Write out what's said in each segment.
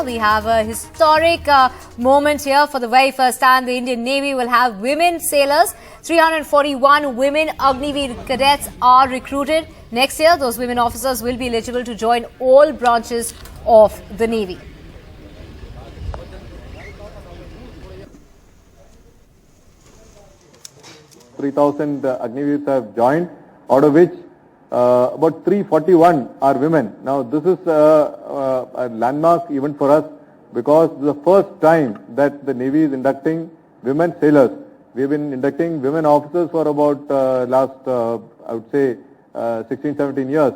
We have a historic moment here. For the very first time, the Indian Navy will have women sailors. 341 women Agniveer cadets are recruited. Next year, those women officers will be eligible to join all branches of the Navy. $3,000 Agniveers have joined, out of which about 341 are women. Now, this is a landmark event for us because this is the first time that the Navy is inducting women sailors. We have been inducting women officers for about last, I would say, 16, 17 years.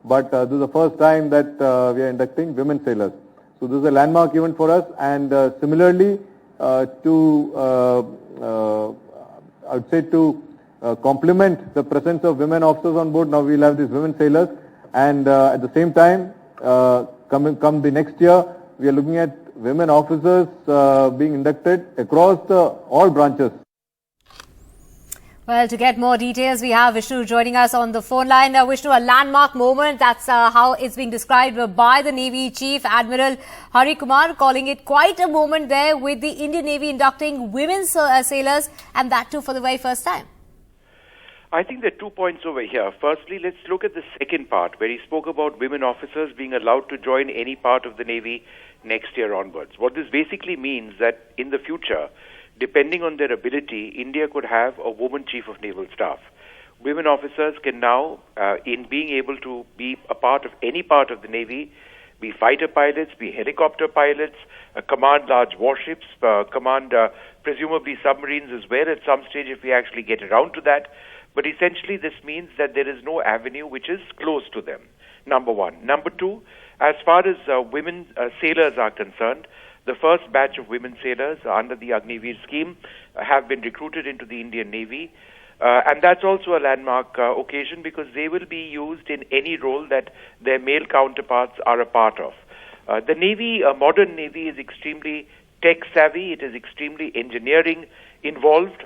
But this is the first time that we are inducting women sailors. So this is a landmark event for us, and similarly I would say to complement the presence of women officers on board, now we'll have these women sailors, and at the same time, come the next year, we are looking at women officers being inducted across all branches. Well, to get more details, we have Vishnu joining us on the phone line. Vishnu, a landmark moment. That's how it's being described by the Navy Chief Admiral Kumar, calling it quite a moment there with the Indian Navy inducting women sailors, and that too for the very first time. I think there are 2 points over here. Firstly, let's look at the second part, where he spoke about women officers being allowed to join any part of the Navy next year onwards. What this basically means that in the future, depending on their ability, India could have a woman chief of naval staff. Women officers can now, in being able to be a part of any part of the Navy, be fighter pilots, be helicopter pilots, command large warships, command presumably submarines as well at some stage if we actually get around to that. But essentially this means that there is no avenue which is close to them, number one. Number two, as far as women sailors are concerned, the first batch of women sailors under the Agniveer scheme have been recruited into the Indian Navy. And that's also a landmark occasion because they will be used in any role that their male counterparts are a part of. The Navy, modern Navy, is extremely tech-savvy. It is extremely engineering involved.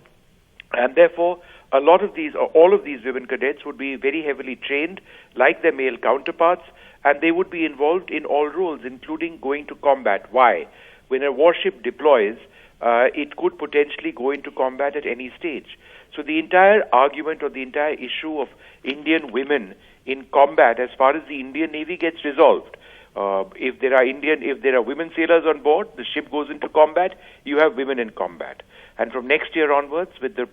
And therefore, a lot of these, or all of these women cadets would be very heavily trained like their male counterparts, and they would be involved in all roles, including going to combat. Why? When a warship deploys, it could potentially go into combat at any stage. So the entire argument or the entire issue of Indian women in combat as far as the Indian Navy gets resolved. If there are women sailors on board, the ship goes into combat, you have women in combat. And from next year onwards, with the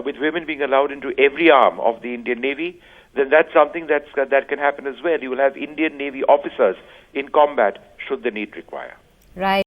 with women being allowed into every arm of the Indian Navy, then that's something that can happen as well. You will have Indian Navy officers in combat should the need require. Right.